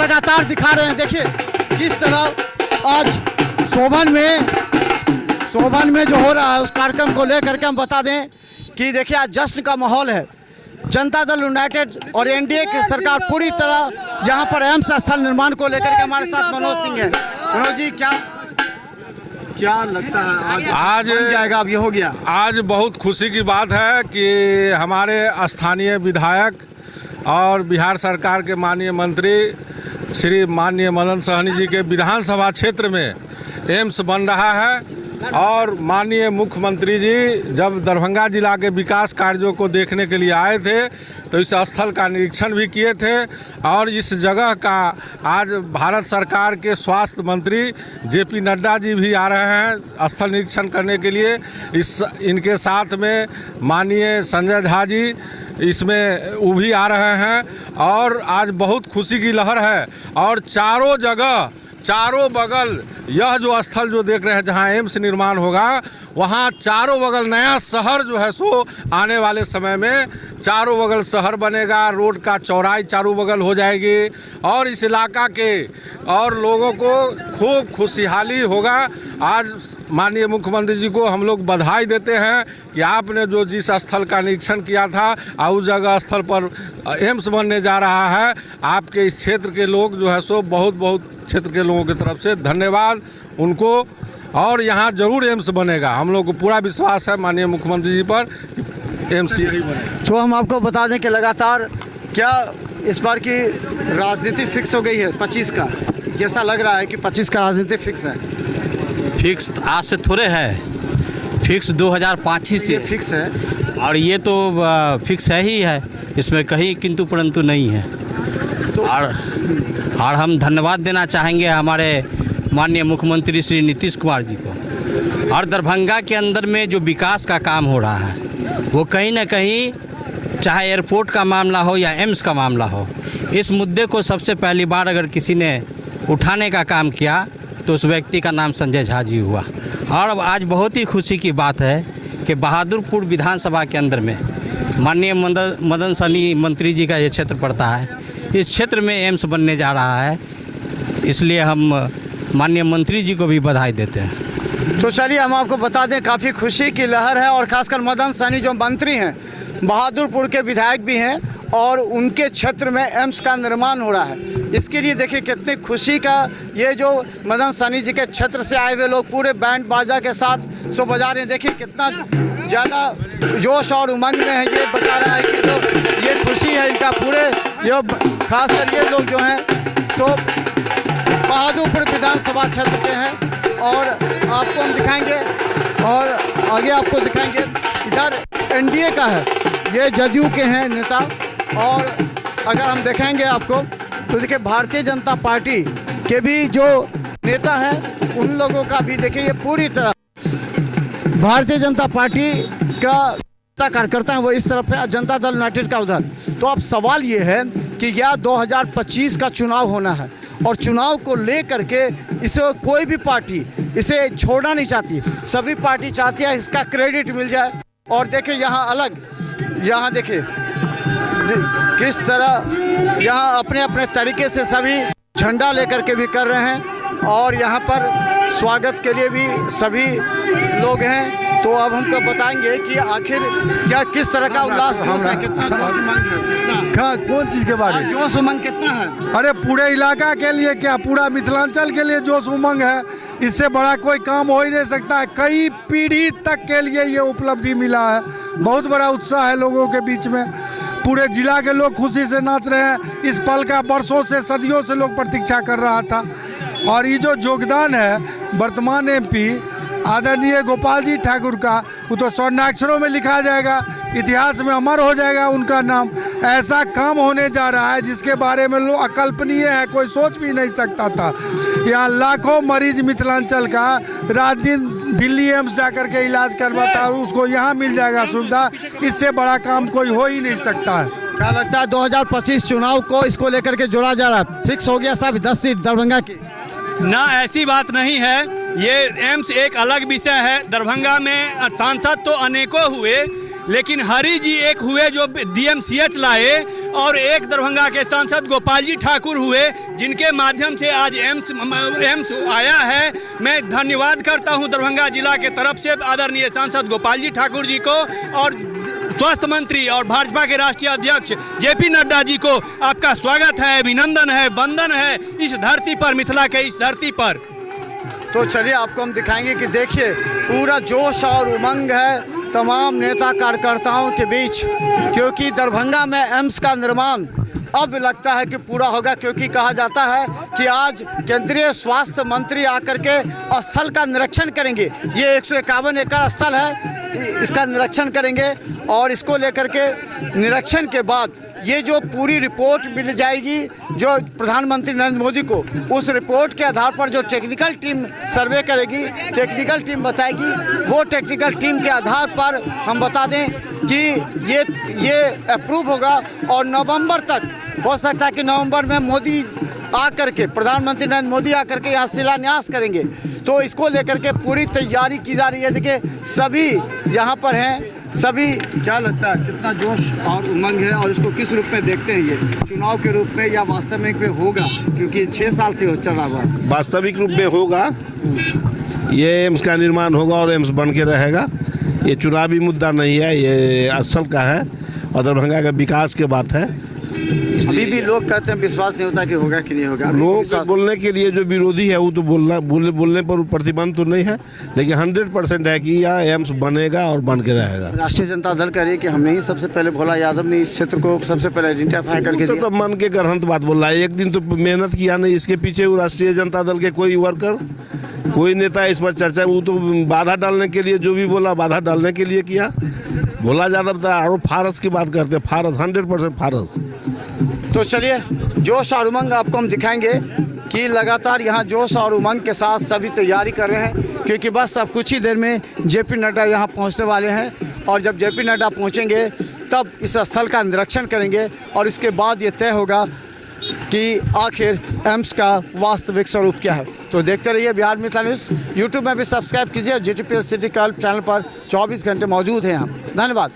लगातार दिखा रहे हैं। देखिए किस तरह आज सोबन में जो हो रहा है उस कार्यक्रम को लेकर के हम बता दें कि देखिए आज जश्न का माहौल है। जनता दल यूनाइटेड और एनडीए की सरकार पूरी तरह यहाँ पर एम्स स्थल निर्माण को लेकर के हमारे साथ मनोज सिंह है। मनोज जी क्या लगता है आज बन जाएगा? अब ये हो गया। आज बहुत खुशी की बात है कि हमारे स्थानीय विधायक और बिहार सरकार के माननीय मंत्री श्री माननीय मदन सहनी जी के विधानसभा क्षेत्र में एम्स बन रहा है। और माननीय मुख्यमंत्री जी जब दरभंगा जिला के विकास कार्यों को देखने के लिए आए थे तो इस स्थल का निरीक्षण भी किए थे। और इस जगह का आज भारत सरकार के स्वास्थ्य मंत्री जेपी नड्डा जी भी आ रहे हैं स्थल निरीक्षण करने के लिए। इनके साथ में माननीय संजय झा जी इसमें वो भी आ रहे हैं। और आज बहुत खुशी की लहर है। और चारों बगल यह जो स्थल जो देख रहे हैं जहां एम्स निर्माण होगा वहां चारों बगल नया शहर जो है सो आने वाले समय में चारों बगल शहर बनेगा। रोड का चौड़ाई चारों बगल हो जाएगी और इस इलाका के और लोगों को खूब खुशहाली होगा। आज माननीय मुख्यमंत्री जी को हम लोग बधाई देते हैं कि आपने जो जिस स्थल का निरीक्षण किया था उस जगह स्थल पर एम्स बनने जा रहा है। आपके इस क्षेत्र के लोग जो है सो बहुत क्षेत्र के लोगों की तरफ से धन्यवाद उनको। और यहाँ जरूर एम्स बनेगा। हम लोग को पूरा विश्वास है माननीय मुख्यमंत्री जी पर कि एम्स यही बनेगा। तो हम आपको बता दें कि लगातार क्या इस बार की राजनीति फिक्स हो गई है 25 का? जैसा लग रहा है कि 25 का राजनीति फिक्स है। फिक्स आज से थोड़े है, फिक्स 2005 से फिक्स है। और ये तो फिक्स है ही है, इसमें कहीं किंतु परंतु नहीं है। और हम धन्यवाद देना चाहेंगे हमारे माननीय मुख्यमंत्री श्री नीतीश कुमार जी को। और दरभंगा के अंदर में जो विकास का काम हो रहा है वो कहीं ना कहीं चाहे एयरपोर्ट का मामला हो या एम्स का मामला हो, इस मुद्दे को सबसे पहली बार अगर किसी ने उठाने का काम किया तो उस व्यक्ति का नाम संजय झा जी हुआ। और आज बहुत ही खुशी की बात है कि बहादुरपुर विधानसभा के अंदर में माननीय मदन सहनी मंत्री जी का ये क्षेत्र पड़ता है। इस क्षेत्र में एम्स बनने जा रहा है, इसलिए हम माननीय मंत्री जी को भी बधाई देते हैं। तो चलिए हम आपको बता दें काफ़ी खुशी की लहर है। और ख़ासकर मदन सहनी जो मंत्री हैं, बहादुरपुर के विधायक भी हैं और उनके क्षेत्र में एम्स का निर्माण हो रहा है। इसके लिए देखिए कितनी खुशी का ये जो मदन सहनी जी के क्षेत्र से आए हुए लोग पूरे बैंड बाजा के साथ सो बजा रहे हैं। देखिए कितना ज़्यादा जोश और उमंग में है। ये बता रहा है कि जो ये खुशी है इनका पूरे ये खासकर ये लोग जो हैं सो बहादुरपुर विधानसभा क्षेत्र के हैं। और आपको हम दिखाएंगे और आगे आपको दिखाएंगे। इधर एनडीए का है, ये जदयू के हैं नेता। और अगर हम देखेंगे आपको तो देखिए भारतीय जनता पार्टी के भी जो नेता हैं उन लोगों का भी देखिए ये पूरी तरह भारतीय जनता पार्टी का कार्यकर्ता है वो इस तरफ है, जनता दल यूनाइटेड का उधर। तो अब सवाल ये है कि यह 2025 का चुनाव होना है और चुनाव को लेकर के इसे कोई भी पार्टी इसे छोड़ना नहीं चाहती। सभी पार्टी चाहती है इसका क्रेडिट मिल जाए। और देखिए यहाँ देखिए किस तरह यहाँ अपने अपने तरीके से सभी झंडा लेकर के भी कर रहे हैं। और यहाँ पर स्वागत के लिए भी सभी लोग हैं। तो अब हमको बताएंगे कि आखिर क्या किस तरह का उल्लास है, कितना जोश उमंग है, कौन चीज़ के बारे में जोश उमंग कितना है? अरे पूरे इलाका के लिए क्या पूरा मिथिलांचल के लिए जोश उमंग है। इससे बड़ा कोई काम हो ही नहीं सकता है। कई पीढ़ी तक के लिए ये उपलब्धि मिला है। बहुत बड़ा उत्साह है लोगों के बीच में। पूरे जिला के लोग खुशी से नाच रहे हैं। इस पल का वर्षों से सदियों से लोग प्रतीक्षा कर रहा था। और ये जो योगदान है वर्तमान एमपी आदरणीय गोपाल जी ठाकुर का, वो तो स्वर्णाक्षरों में लिखा जाएगा, इतिहास में अमर हो जाएगा उनका नाम। ऐसा काम होने जा रहा है जिसके बारे में लोग अकल्पनीय है, कोई सोच भी नहीं सकता था। यहाँ लाखों मरीज मिथिलांचल का रात दिन दिल्ली एम्स जाकर के इलाज करवाता है, उसको यहाँ मिल जाएगा सुविधा। इससे बड़ा काम कोई हो ही नहीं सकता है। क्या लगता है 2025 चुनाव को इसको लेकर के जोड़ा जा रहा है? फिक्स हो गया सब 10 सीट दरभंगा की? ना, ऐसी बात नहीं है। ये एम्स एक अलग विषय है। दरभंगा में सांसद तो अनेकों हुए, लेकिन हरि जी एक हुए जो डीएमसीएच लाए और एक दरभंगा के सांसद गोपाल जी ठाकुर हुए, जिनके माध्यम से आज एम्स आया है। मैं धन्यवाद करता हूं दरभंगा जिला के तरफ से आदरणीय सांसद गोपाल जी ठाकुर जी को और स्वास्थ्य मंत्री और भाजपा के राष्ट्रीय अध्यक्ष जेपी नड्डा जी को। आपका स्वागत है, अभिनंदन है, वंदन है इस धरती पर, मिथिला के इस धरती पर। तो चलिए आपको हम दिखाएंगे कि देखिए पूरा जोश और उमंग है तमाम नेता कार्यकर्ताओं के बीच, क्योंकि दरभंगा में एम्स का निर्माण अब लगता है कि पूरा होगा, क्योंकि कहा जाता है कि आज केंद्रीय स्वास्थ्य मंत्री आकर के स्थल का निरीक्षण करेंगे। ये 151 एकड़ स्थल है, इसका निरीक्षण करेंगे और इसको लेकर के निरीक्षण के बाद ये जो पूरी रिपोर्ट मिल जाएगी जो प्रधानमंत्री नरेंद्र मोदी को, उस रिपोर्ट के आधार पर जो टेक्निकल टीम सर्वे करेगी, टेक्निकल टीम बताएगी, वो टेक्निकल टीम के आधार पर हम बता दें कि ये अप्रूव होगा और नवंबर तक हो सकता है कि नवंबर में मोदी आकर के, प्रधानमंत्री नरेंद्र मोदी आकर के यहाँ शिलान्यास करेंगे। तो इसको लेकर के पूरी तैयारी की जा रही है। देखिए सभी यहाँ पर हैं, सभी क्या लगता है कितना जोश और उमंग है और इसको किस रूप में देखते हैं, ये चुनाव के रूप में या वास्तविक में होगा, क्योंकि 6 साल से चल रहा हुआ। वास्तविक रूप में होगा, ये एम्स का निर्माण होगा और एम्स बन के रहेगा। ये चुनावी मुद्दा नहीं है, ये स्थल का है और दरभंगा का विकास की बात है। अभी भी लोग कहते हैं विश्वास नहीं होता कि होगा कि नहीं होगा। लोगों के बोलने के लिए जो विरोधी है वो तो बोलने पर प्रतिबंध तो नहीं है, लेकिन 100% है कि यह एम्स बनेगा और बन के रहेगा। राष्ट्रीय जनता दल कह रही है कि हमने ही सबसे पहले भोला यादव ने इस क्षेत्र को सबसे पहले आइडेंटिफाई करके दिया। तो मन के ग्रहण बात बोल रहा है, एक दिन तो मेहनत किया नहीं, इसके पीछे वो राष्ट्रीय जनता दल के कोई वर्कर, कोई नेता इस पर चर्चा, वो तो बाधा डालने के लिए जो भी बोला बाधा डालने के लिए किया। भोला यादव था और फारस की बात करते, फारस 100% फारस। तो चलिए जोश और उमंग आपको हम दिखाएंगे कि लगातार यहाँ जोश और उमंग के साथ सभी तैयारी कर रहे हैं, क्योंकि बस अब कुछ ही देर में जेपी नड्डा यहाँ पहुँचने वाले हैं और जब जेपी नड्डा पहुँचेंगे तब इस स्थल का निरीक्षण करेंगे और इसके बाद ये तय होगा कि आखिर एम्स का वास्तविक स्वरूप क्या है। तो देखते रहिए बिहार मिथिला न्यूज़। यूट्यूब में भी सब्सक्राइब कीजिए, GTPS सिटी कल्प चैनल पर 24 घंटे मौजूद हैं हम। धन्यवाद।